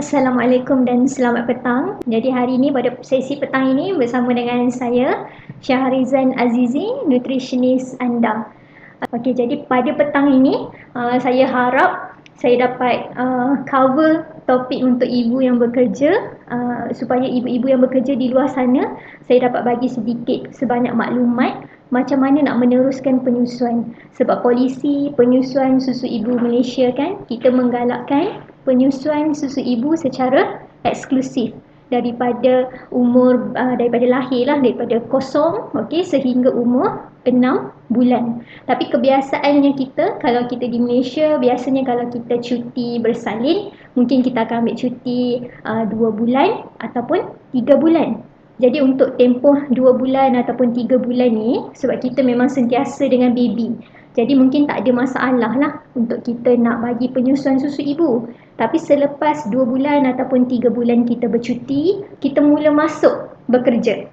Assalamualaikum dan selamat petang. Jadi hari ini pada sesi petang ini bersama dengan saya Syahrizan Azizi, nutritionist anda. Okey, jadi pada petang ini saya harap saya dapat cover topik untuk ibu yang bekerja, supaya ibu-ibu yang bekerja di luar sana saya dapat bagi sedikit sebanyak maklumat macam mana nak meneruskan penyusuan. Sebab polisi penyusuan susu ibu Malaysia kan, kita menggalakkan penyusuan susu ibu secara eksklusif daripada umur daripada lahir lah, daripada kosong sehingga umur 6 bulan. Tapi kebiasaannya kita, kalau kita di Malaysia, biasanya kalau kita cuti bersalin, mungkin kita akan ambil cuti 2 bulan ataupun 3 bulan. Jadi untuk tempoh 2 bulan ataupun 3 bulan ni, sebab kita memang sentiasa dengan baby, jadi mungkin tak ada masalah lah untuk kita nak bagi penyusuan susu ibu. Tapi selepas 2 bulan ataupun 3 bulan kita bercuti, kita mula masuk bekerja.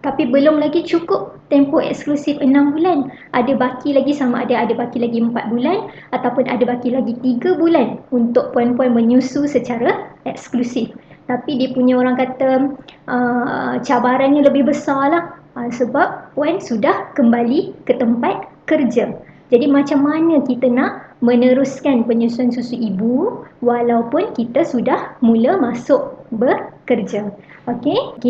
Tapi belum lagi cukup tempoh eksklusif 6 bulan. Ada baki lagi, sama ada baki lagi 4 bulan ataupun ada baki lagi 3 bulan untuk puan-puan menyusu secara eksklusif. Tapi dia punya orang kata cabarannya lebih besar lah, sebab puan sudah kembali ke tempat kerja. Jadi macam mana kita nak meneruskan penyusuan susu ibu walaupun kita sudah mula masuk bekerja. Okey.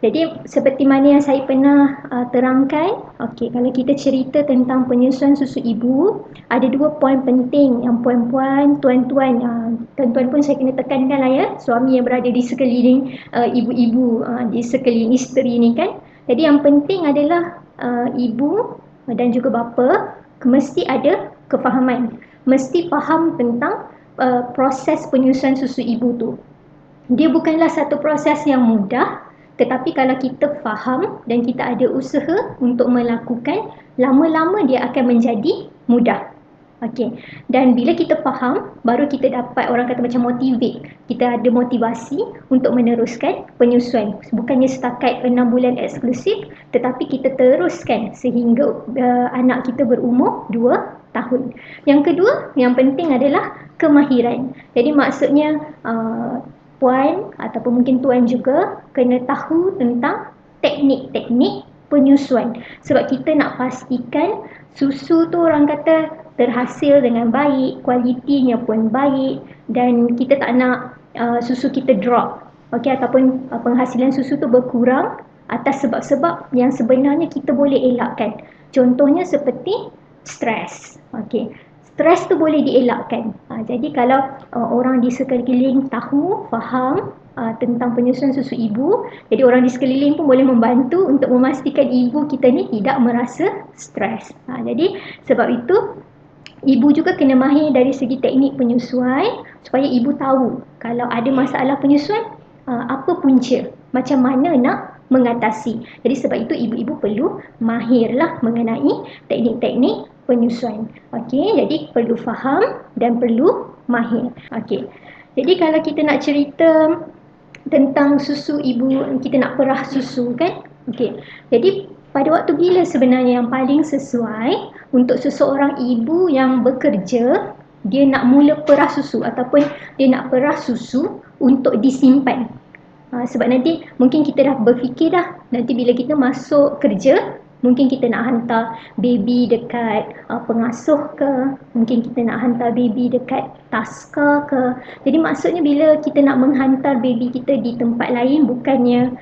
Jadi seperti mana yang saya pernah terangkan, kalau kita cerita tentang penyusuan susu ibu, ada 2 poin penting yang puan-puan, tuan-tuan, tuan-tuan pun saya kena tekankan lah ya, suami yang berada di sekeliling ibu-ibu, di sekeliling isteri ni kan. Jadi yang penting adalah ibu dan juga bapa mesti ada kefahaman, mesti faham tentang proses penyusuan susu ibu tu. Dia bukanlah satu proses yang mudah, tetapi kalau kita faham dan kita ada usaha untuk melakukan, lama-lama dia akan menjadi mudah. Dan bila kita faham, baru kita dapat orang kata macam motivate. Kita ada motivasi untuk meneruskan penyusuan. Bukannya setakat 6 bulan eksklusif, tetapi kita teruskan sehingga anak kita berumur 2 tahun. Yang kedua, yang penting adalah kemahiran. Jadi maksudnya puan ataupun mungkin tuan juga kena tahu tentang teknik-teknik penyusuan. Sebab kita nak pastikan susu tu orang kata terhasil dengan baik, kualitinya pun baik, dan kita tak nak susu kita drop, ataupun penghasilan susu tu berkurang atas sebab-sebab yang sebenarnya kita boleh elakkan. Contohnya seperti stres. Stres tu boleh dielakkan. Jadi kalau orang di sekeliling tahu, faham tentang penyusuan susu ibu, jadi orang di sekeliling pun boleh membantu untuk memastikan ibu kita ni tidak merasa stres. Jadi sebab itu ibu juga kena mahir dari segi teknik penyusuan, supaya ibu tahu kalau ada masalah penyusuan, apa punca, macam mana nak mengatasi. Jadi sebab itu ibu-ibu perlu mahirlah mengenai teknik-teknik penyusuan. Jadi perlu faham dan perlu mahir. Jadi kalau kita nak cerita tentang susu ibu, kita nak perah susu kan. Jadi pada waktu bila sebenarnya yang paling sesuai untuk seseorang ibu yang bekerja, dia nak mula perah susu ataupun dia nak perah susu untuk disimpan. Sebab nanti mungkin kita dah berfikir dah, nanti bila kita masuk kerja, mungkin kita nak hantar baby dekat pengasuh ke, mungkin kita nak hantar baby dekat taska ke. Jadi maksudnya bila kita nak menghantar baby kita di tempat lain, bukannya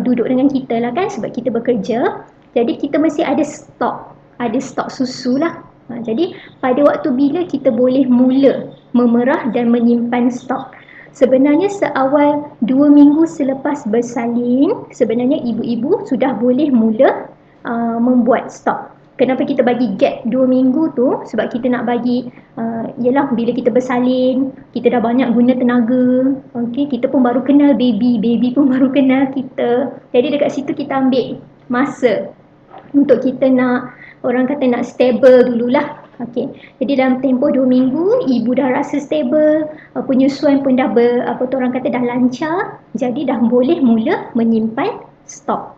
duduk dengan kita lah kan, sebab kita bekerja. Jadi kita mesti ada stok susu lah. Jadi pada waktu bila kita boleh mula memerah dan menyimpan stok? Sebenarnya seawal 2 minggu selepas bersalin, sebenarnya ibu-ibu sudah boleh mula membuat stok. Kenapa kita bagi gap 2 minggu tu? Sebab kita nak bagi ialah bila kita bersalin, kita dah banyak guna tenaga, kita pun baru kenal baby pun baru kenal kita. Jadi dekat situ kita ambil masa untuk kita nak, orang kata nak stable dululah. Jadi dalam tempoh 2 minggu ibu dah rasa stable, penyusuan pun dah orang kata dah lancar, jadi dah boleh mula menyimpan stok.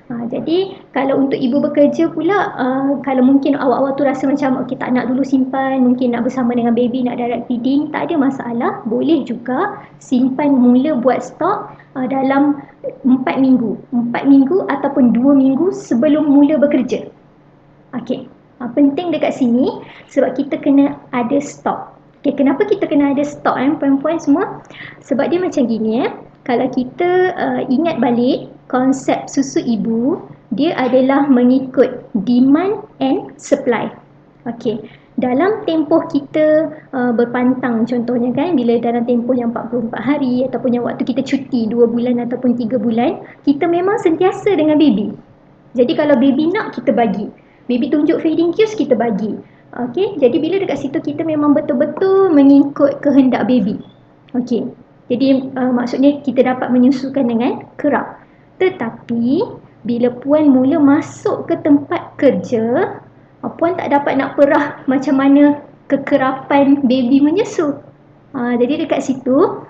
Jadi kalau untuk ibu bekerja pula, kalau mungkin awal-awal tu rasa macam okay, tak nak dulu simpan, mungkin nak bersama dengan baby, nak direct feeding, tak ada masalah. Boleh juga simpan mula buat stok dalam 4 minggu. 4 minggu ataupun 2 minggu sebelum mula bekerja. Okey. Penting dekat sini sebab kita kena ada stok. Okay, kenapa kita kena ada stok perempuan semua? Sebab dia macam gini Kalau kita ingat balik konsep susu ibu, dia adalah mengikut demand and supply. Okey. Dalam tempoh kita berpantang contohnya kan, bila dalam tempoh yang 44 hari ataupun yang waktu kita cuti 2 bulan ataupun 3 bulan, kita memang sentiasa dengan baby. Jadi kalau baby nak, kita bagi. Baby tunjuk feeding cues, kita bagi. Okey, jadi bila dekat situ kita memang betul-betul mengikut kehendak baby. Okey. Jadi maksudnya kita dapat menyusukan dengan kerap. Tetapi bila puan mula masuk ke tempat kerja, puan tak dapat nak perah macam mana kekerapan baby menyusu. Jadi dekat situ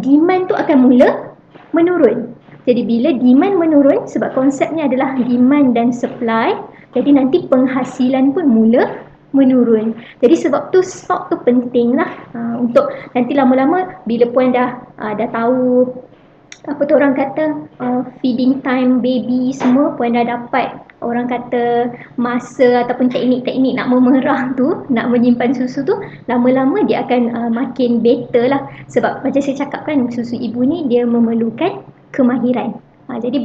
demand tu akan mula menurun. Jadi bila demand menurun, sebab konsepnya adalah demand dan supply, jadi nanti penghasilan pun mula menurun. Jadi sebab tu stok tu penting lah untuk nanti lama-lama bila puan dah tahu apa tu orang kata feeding time baby semua, puan dah dapat orang kata masa ataupun teknik-teknik nak memerah tu, nak menyimpan susu tu, lama-lama dia akan makin better lah. Sebab macam saya cakap kan, susu ibu ni dia memerlukan kemahiran. Jadi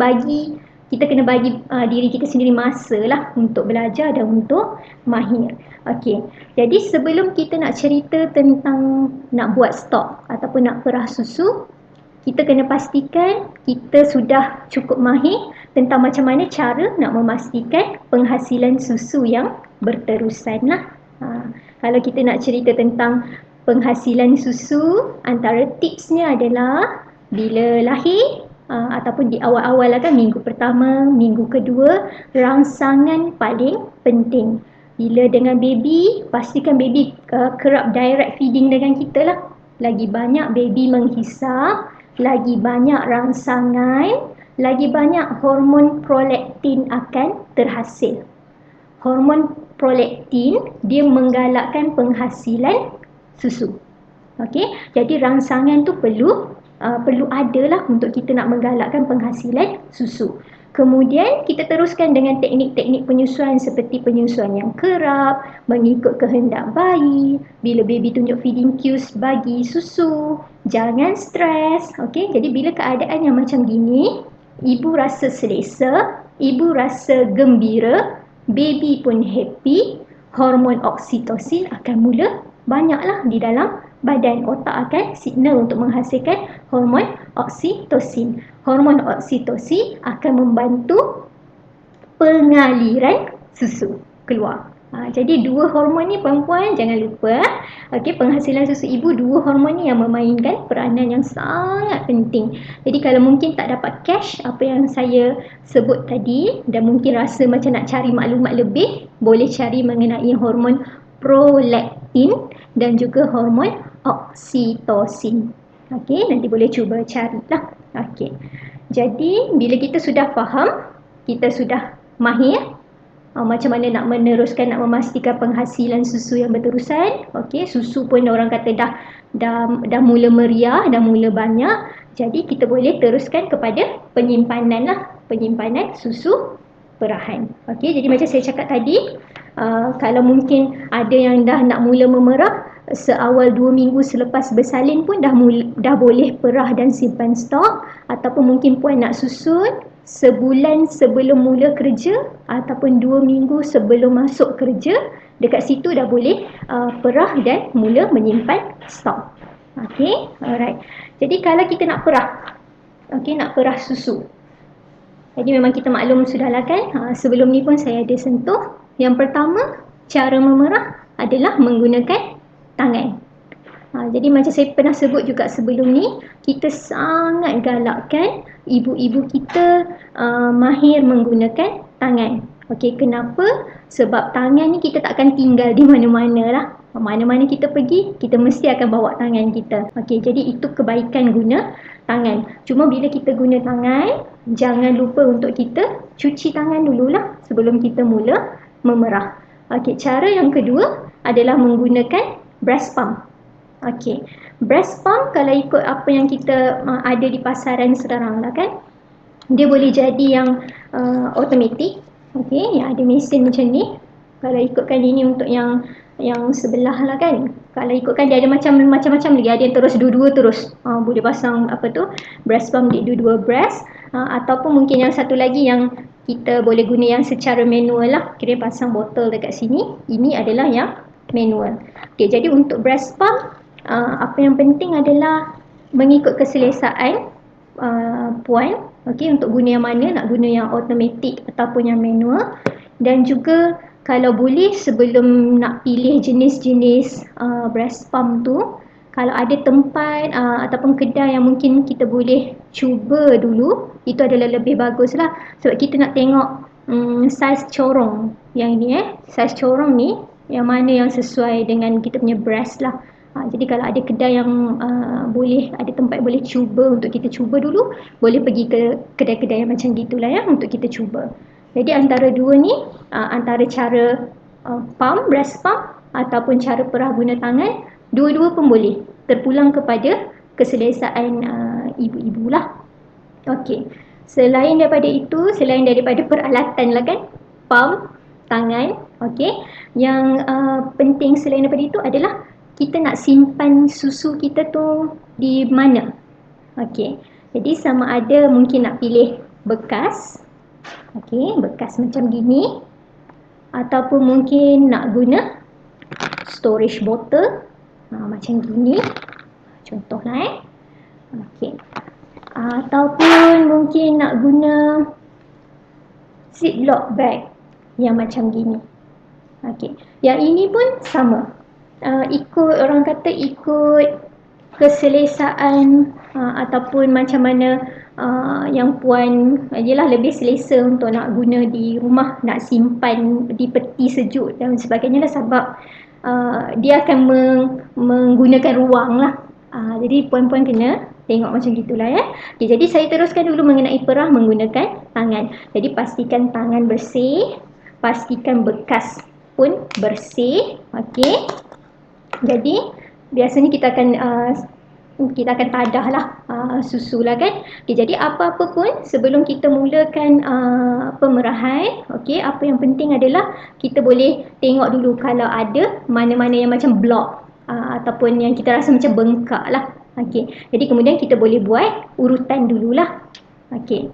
kita kena bagi diri kita sendiri masa lah untuk belajar dan untuk mahir. Okey. Jadi sebelum kita nak cerita tentang nak buat stok ataupun nak perah susu, kita kena pastikan kita sudah cukup mahir tentang macam mana cara nak memastikan penghasilan susu yang berterusan lah. Kalau kita nak cerita tentang penghasilan susu, antara tipsnya adalah bila lahir ataupun di awal-awal lah kan, minggu pertama, minggu kedua, rangsangan paling penting. Bila dengan baby, pastikan baby kerap direct feeding dengan kita lah. Lagi banyak baby menghisap, lagi banyak rangsangan, lagi banyak hormon prolaktin akan terhasil. Hormon prolaktin dia menggalakkan penghasilan susu. Okey, jadi rangsangan tu perlu adalah untuk kita nak menggalakkan penghasilan susu. Kemudian kita teruskan dengan teknik-teknik penyusuan seperti penyusuan yang kerap, mengikut kehendak bayi, bila baby tunjuk feeding cues bagi susu, jangan stres. Okey, jadi bila keadaan yang macam gini, ibu rasa selesa, ibu rasa gembira, baby pun happy, hormon oksitosin akan mula banyaklah di dalam badan. Otak akan signal untuk menghasilkan hormon oksitosin. Hormon oksitosin akan membantu pengaliran susu keluar. Jadi dua hormon ni perempuan jangan lupa. Okey, penghasilan susu ibu, dua hormon ni yang memainkan peranan yang sangat penting. Jadi kalau mungkin tak dapat cash apa yang saya sebut tadi dan mungkin rasa macam nak cari maklumat lebih, boleh cari mengenai hormon prolaktin dan juga hormon oksitosin. Okey, nanti boleh cuba carilah. Okey. Jadi bila kita sudah faham, kita sudah mahir macam mana nak meneruskan, nak memastikan penghasilan susu yang berterusan. Okey, susu pun orang kata dah mula meriah, dah mula banyak. Jadi kita boleh teruskan kepada penyimpanan lah, penyimpanan susu perahan. Okey, jadi macam saya cakap tadi, kalau mungkin ada yang dah nak mula memerah, seawal 2 minggu selepas bersalin pun dah boleh perah dan simpan stok, ataupun mungkin puan nak susun sebulan sebelum mula kerja ataupun 2 minggu sebelum masuk kerja, dekat situ dah boleh perah dan mula menyimpan stok. Okey, alright. Jadi kalau kita nak perah, okey, nak perah susu, jadi memang kita maklum sudahlah kan, sebelum ni pun saya ada sentuh. Yang pertama, cara memerah adalah menggunakan tangan. Jadi macam saya pernah sebut juga sebelum ni, kita sangat galakkan ibu-ibu kita mahir menggunakan tangan. Okey, kenapa? Sebab tangan ni kita tak akan tinggal di mana-mana lah. Mana-mana kita pergi, kita mesti akan bawa tangan kita. Okey, jadi itu kebaikan guna tangan. Cuma bila kita guna tangan, jangan lupa untuk kita cuci tangan dululah sebelum kita mula memerah. Okey, cara yang kedua adalah menggunakan breast pump. Okey, breast pump kalau ikut apa yang kita ada di pasaran sekarang lah kan, dia boleh jadi yang automatic. Okey, yang ada mesin macam ni. Kalau ikutkan ini untuk yang sebelah lah kan, kalau ikutkan dia ada macam-macam lagi, ada yang terus dua-dua terus boleh pasang apa tu, breast pump di dua-dua breast, ataupun mungkin yang satu lagi yang kita boleh guna yang secara manual lah, kira pasang botol dekat sini. Ini adalah yang manual. Okey, jadi untuk breast pump apa yang penting adalah mengikut keselesaan puan. Okey, untuk guna yang mana, nak guna yang automatic ataupun yang manual. Dan juga kalau boleh sebelum nak pilih jenis-jenis breast pump tu, kalau ada tempat ataupun kedai yang mungkin kita boleh cuba dulu, itu adalah lebih bagus lah. Sebab kita nak tengok saiz corong yang ni saiz corong ni yang mana yang sesuai dengan kita punya breast lah. Jadi kalau ada kedai yang boleh, ada tempat boleh cuba untuk kita cuba dulu, boleh pergi ke kedai-kedai yang macam gitulah ya, untuk kita cuba. Jadi antara dua ni, antara cara pump, breast pump ataupun cara perah guna tangan, dua-dua pun boleh. Terpulang kepada keselesaan ibu-ibu lah. Okey. Selain daripada itu, selain daripada peralatan lah kan, pump, tangan, okey. Yang penting selain daripada itu adalah kita nak simpan susu kita tu di mana. Okey. Jadi sama ada mungkin nak pilih bekas. Okey, bekas macam gini, ataupun mungkin nak guna storage bottle macam gini, contohlah okey, ataupun mungkin nak guna ziplock bag yang macam gini. Okey, yang ini pun sama, ikut orang kata ikut keselesaan ataupun macam mana yang puan jelah lebih selesa untuk nak guna di rumah, nak simpan di peti sejuk dan sebagainya lah, sebab dia akan menggunakan ruang lah. Jadi puan-puan kena tengok macam gitulah ya. Okay, jadi saya teruskan dulu mengenai perah menggunakan tangan. Jadi pastikan tangan bersih, pastikan bekas pun bersih. Okey. Jadi biasanya kita akan tadah lah susu lah kan. Okay, jadi apa-apa pun sebelum kita mulakan pemerahan, okay, apa yang penting adalah kita boleh tengok dulu kalau ada mana-mana yang macam blok ataupun yang kita rasa macam bengkak lah. Okay, jadi kemudian kita boleh buat urutan dululah. Okay.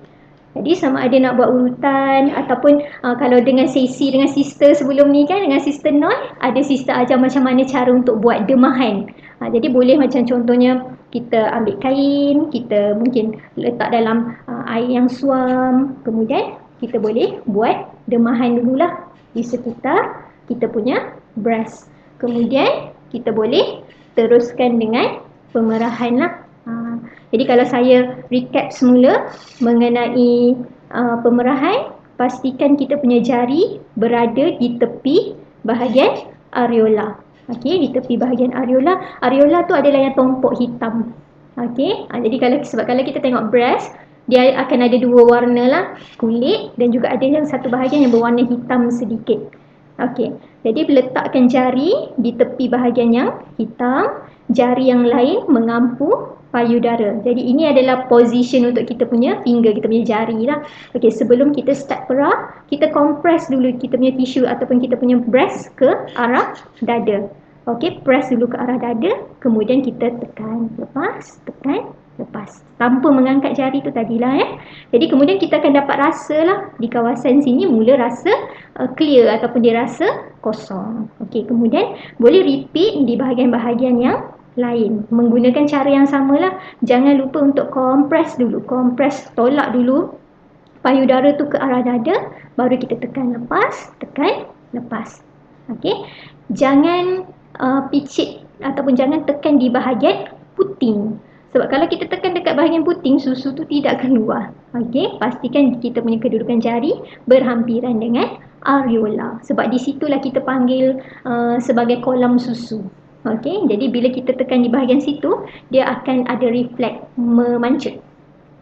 Jadi sama ada nak buat urutan ataupun kalau dengan sesi dengan sister sebelum ni kan, dengan sister Noi, ada sister ajar macam mana cara untuk buat demahan. Jadi boleh macam contohnya kita ambil kain, kita mungkin letak dalam air yang suam, kemudian kita boleh buat demahan dululah di sekitar kita punya breast. Kemudian kita boleh teruskan dengan pemerahan lah. Jadi kalau saya recap semula mengenai pemerahan, pastikan kita punya jari berada di tepi bahagian areola. Okey, di tepi bahagian areola. Areola tu adalah yang tompok hitam. Okey, jadi sebab kalau kita tengok breast, dia akan ada dua warna lah, kulit dan juga ada yang satu bahagian yang berwarna hitam sedikit. Okey, jadi letakkan jari di tepi bahagian yang hitam, jari yang lain mengampu payudara. Jadi ini adalah position untuk kita punya finger, kita punya jari lah. Okey, sebelum kita start perah, kita compress dulu kita punya tisu ataupun kita punya breast ke arah dada. Okey, press dulu ke arah dada, kemudian kita tekan, lepas, tekan, lepas. Tanpa mengangkat jari tu tadilah ya. Jadi kemudian kita akan dapat rasa lah di kawasan sini mula rasa clear ataupun dia rasa kosong. Okey, kemudian boleh repeat di bahagian-bahagian yang lain menggunakan cara yang samalah. Jangan lupa untuk compress dulu, tolak dulu payudara tu ke arah dada, baru kita tekan lepas, tekan lepas. Okey, jangan picit ataupun jangan tekan di bahagian puting, sebab kalau kita tekan dekat bahagian puting, susu tu tidak keluar. Okey, pastikan kita punya kedudukan jari berhampiran dengan areola. Sebab di situlah kita panggil sebagai kolam susu. Okey, jadi bila kita tekan di bahagian situ, dia akan ada refleks memancut.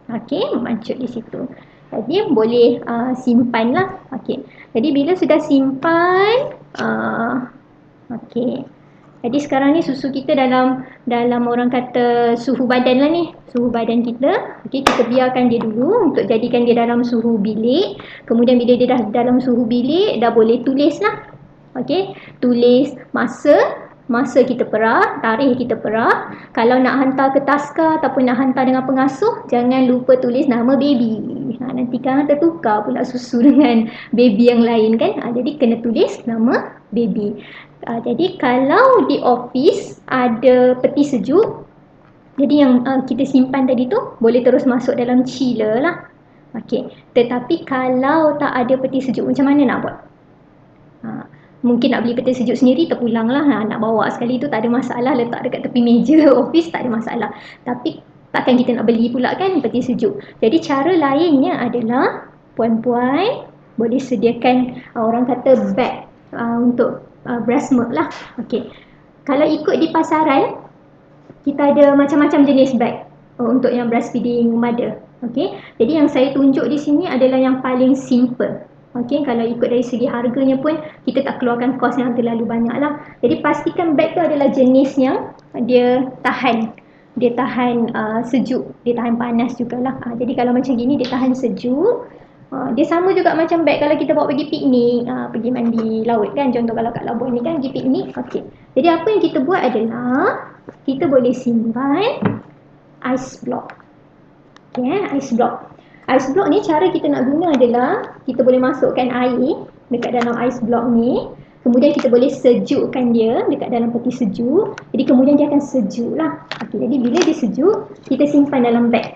Okey, memancut di situ. Jadi boleh simpan lah. Okey. Jadi bila sudah simpan, okey. Jadi sekarang ni susu kita dalam orang kata suhu badan lah ni. Suhu badan kita. Okey, kita biarkan dia dulu untuk jadikan dia dalam suhu bilik. Kemudian bila dia dah dalam suhu bilik, dah boleh tulis lah. Okey, tulis masa kita perah, tarikh kita perah. Kalau nak hantar ke taska ataupun nak hantar dengan pengasuh, jangan lupa tulis nama baby. Nanti kan tertukar pula susu dengan baby yang lain kan. Jadi kena tulis nama baby. Jadi kalau di office ada peti sejuk, jadi yang kita simpan tadi tu boleh terus masuk dalam chiller lah. Okey. Tetapi kalau tak ada peti sejuk, macam mana nak buat? Mungkin nak beli peti sejuk sendiri, terpulang lah. Nak bawa sekali tu tak ada masalah, letak dekat tepi meja office tak ada masalah. Tapi takkan kita nak beli pula kan peti sejuk. Jadi cara lainnya adalah puan-puan boleh sediakan orang kata bag untuk breast milk lah. Okey. Kalau ikut di pasaran, kita ada macam-macam jenis bag untuk yang breastfeeding mother. Okey. Jadi yang saya tunjuk di sini adalah yang paling simple. Okey, kalau ikut dari segi harganya pun kita tak keluarkan kos yang terlalu banyak lah. Jadi pastikan bag tu adalah jenis yang dia tahan sejuk, dia tahan panas jugalah. Jadi kalau macam gini dia tahan sejuk. Dia sama juga macam beg kalau kita bawa pergi piknik, pergi mandi laut kan. Contoh kalau kat Labuan ni kan pergi piknik. Okey. Jadi apa yang kita buat adalah kita boleh simpan ice block. Okey, ice block. Ice block ni cara kita nak guna adalah kita boleh masukkan air dekat dalam ice block ni. Kemudian kita boleh sejukkan dia dekat dalam peti sejuk. Jadi kemudian dia akan sejuk lah. Okey, jadi bila dia sejuk, kita simpan dalam beg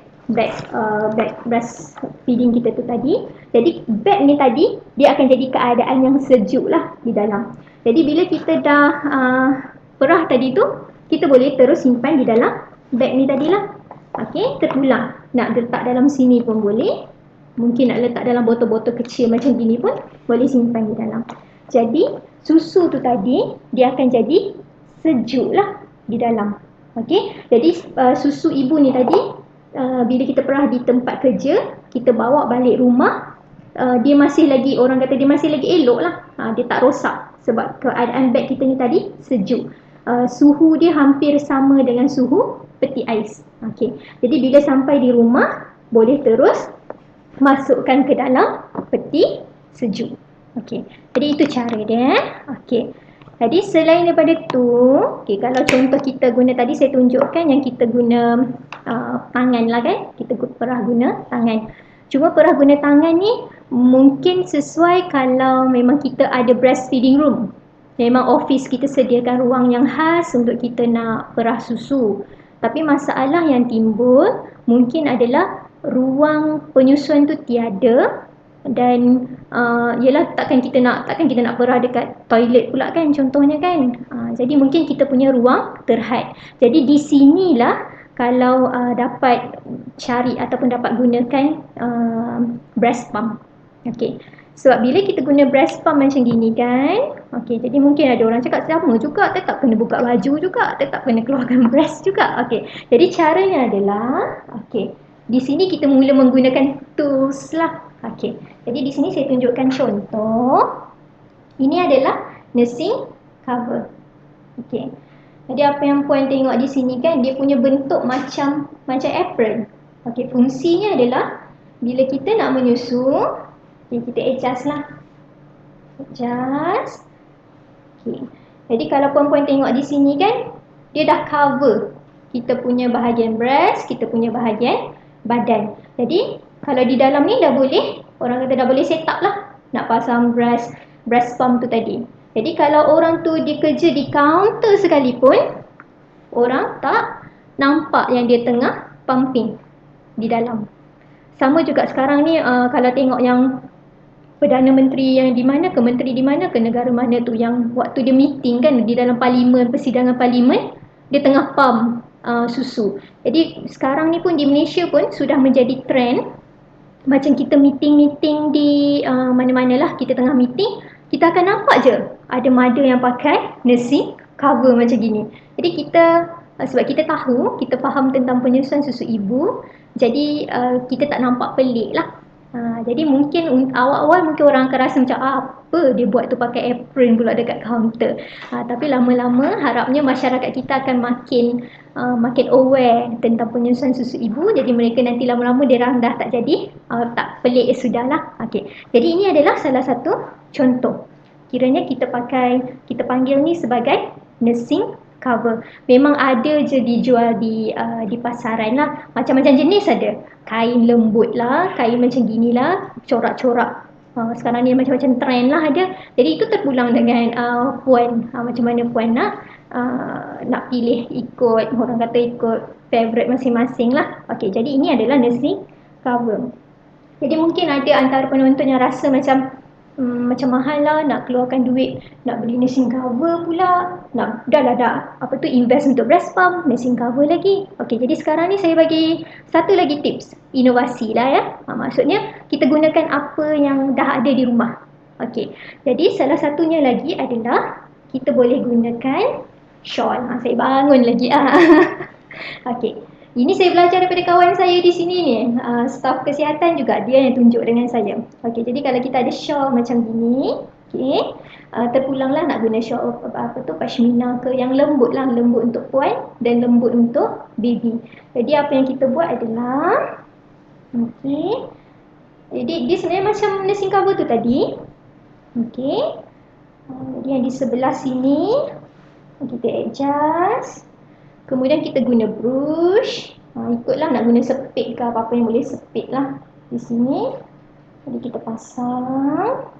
breastfeeding kita tu tadi. Jadi beg ni tadi dia akan jadi keadaan yang sejuk lah di dalam. Jadi bila kita dah perah tadi tu, kita boleh terus simpan di dalam beg ni tadilah. Okey, terpulang. Nak letak dalam sini pun boleh. Mungkin nak letak dalam botol-botol kecil macam gini pun boleh simpan di dalam. Jadi susu tu tadi dia akan jadi sejuk lah di dalam. Okey, jadi susu ibu ni tadi bila kita perah di tempat kerja, kita bawa balik rumah, dia masih lagi, orang kata dia masih lagi elok lah. Dia tak rosak sebab keadaan beg kita ni tadi sejuk. Suhu dia hampir sama dengan suhu peti ais. Okey, jadi bila sampai di rumah boleh terus masukkan ke dalam peti sejuk. Okey, jadi itu cara dia. Okey, jadi selain daripada tu, okay, kalau contoh kita guna tadi saya tunjukkan yang kita guna tangan lah kan. Kita perah guna tangan. Cuma perah guna tangan ni mungkin sesuai kalau memang kita ada breastfeeding room. Memang office kita sediakan ruang yang khas untuk kita nak perah susu. Tapi masalah yang timbul mungkin adalah ruang penyusuan tu tiada. Dan ialah takkan kita nak perah dekat toilet pula kan contohnya kan. Jadi mungkin kita punya ruang terhad. Jadi di sinilah kalau dapat cari ataupun dapat gunakan breast pump. Okey. Sebab bila kita guna breast pump macam gini kan, okey, jadi mungkin ada orang cakap sama juga, tetap kena buka baju juga, tetap kena keluarkan breast juga. Okey. Jadi caranya adalah okey, di sini kita mula menggunakan tools lah. Okey. Jadi di sini saya tunjukkan contoh. Ini adalah nursing cover. Okey. Jadi apa yang puan tengok di sini kan, dia punya bentuk macam apron. Okey, fungsinya adalah bila kita nak menyusu, okay, kita adjust lah. Adjust. Okey. Jadi kalau puan-puan tengok di sini kan, dia dah cover kita punya bahagian breast, kita punya bahagian badan. Jadi kalau di dalam ni dah boleh, orang kata dah boleh set up lah nak pasang breast pump tu tadi. Jadi kalau orang tu dia kerja di kaunter sekalipun, orang tak nampak yang dia tengah pumping di dalam. Sama juga sekarang ni kalau tengok yang Perdana Menteri yang di mana ke, menteri di mana ke negara mana tu yang waktu dia meeting kan di dalam parlimen, persidangan parlimen, dia tengah pump susu. Jadi sekarang ni pun di Malaysia pun sudah menjadi trend macam kita meeting-meeting di mana-manalah, kita tengah meeting, kita akan nampak je ada mother yang pakai nursing cover macam gini. Jadi kita sebab kita tahu, kita faham tentang penyusuan susu ibu, jadi kita tak nampak pelik lah. Jadi mungkin awal-awal mungkin orang akan rasa macam apa dia buat tu pakai apron pula dekat kaunter. Tapi lama-lama harapnya masyarakat kita akan makin aware tentang penyusuan susu ibu, jadi mereka nanti lama-lama dia orang dah tak jadi tak pelik sudahlah. Okey. Jadi ini adalah salah satu contoh. Kiranya kita panggil ni sebagai nursing cover. Memang ada je dijual di pasaran lah. Macam-macam jenis ada. Kain lembut lah, kain macam gini lah, corak-corak. Sekarang ni macam-macam trend lah ada. Jadi itu terpulang dengan puan, macam mana puan nak pilih ikut, orang kata ikut favourite masing-masing lah. Okey, jadi ini adalah nursing cover. Jadi mungkin ada antara penonton yang rasa macam mahal lah, nak keluarkan duit nak beli nursing cover pula, nak dah apa tu, invest untuk breast pump, nursing cover lagi. Okey, jadi sekarang ni saya bagi satu lagi tips, inovasi lah ya. Maksudnya kita gunakan apa yang dah ada di rumah. Okey, jadi salah satunya lagi adalah kita boleh gunakan shawl. Saya bangun lagi okey, ini saya belajar daripada kawan saya di sini ni, staf kesihatan juga, dia yang tunjuk dengan saya. Okey, jadi kalau kita ada shawl macam gini, okey, terpulanglah nak guna shawl apa tu, pashmina ke, yang lembut lah, lembut untuk puan dan lembut untuk baby. Jadi apa yang kita buat adalah, okey, jadi dia sebenarnya macam nursing cover tu tadi. Okey, jadi yang di sebelah sini kita adjust. Kemudian kita guna brush, ikutlah nak guna sepit ke apa-apa yang boleh sepit lah di sini. Jadi kita pasang.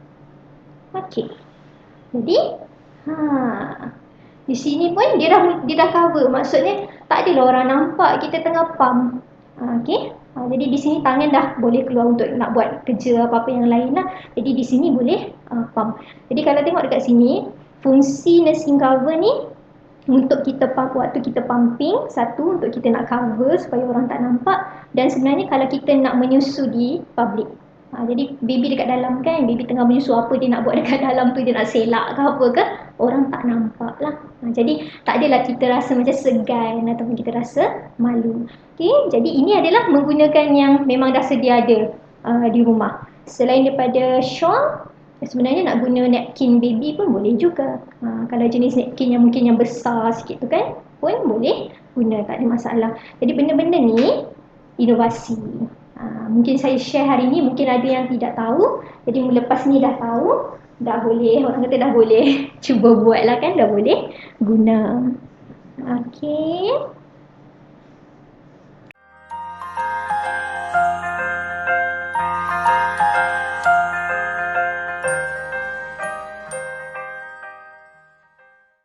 Okey. Jadi di sini pun dia dah cover. Maksudnya tak adalah orang nampak kita tengah pump. Okey. Jadi di sini tangan dah boleh keluar untuk nak buat kerja apa-apa yang lain lah. Jadi di sini boleh pump. Jadi kalau tengok dekat sini, fungsi nursing cover ni untuk kita waktu kita pumping, satu untuk kita nak cover supaya orang tak nampak, dan sebenarnya kalau kita nak menyusu di public, jadi baby dekat dalam kan, baby tengah menyusu, apa dia nak buat dekat dalam tu, dia nak selak ke apa ke, orang tak nampak lah. Jadi tak adalah kita rasa macam segan ataupun kita rasa malu. Okay, jadi ini adalah menggunakan yang memang dah sedia ada di rumah. Selain daripada shawl, sebenarnya nak guna napkin baby pun boleh juga. Kalau jenis napkin yang mungkin yang besar sikit tu kan, pun boleh guna, tak ada masalah. Jadi benda-benda ni inovasi. Mungkin saya share hari ni, mungkin ada yang tidak tahu. Jadi lepas ni dah tahu, dah boleh, orang kata dah boleh cuba buat lah kan, dah boleh guna. Okey.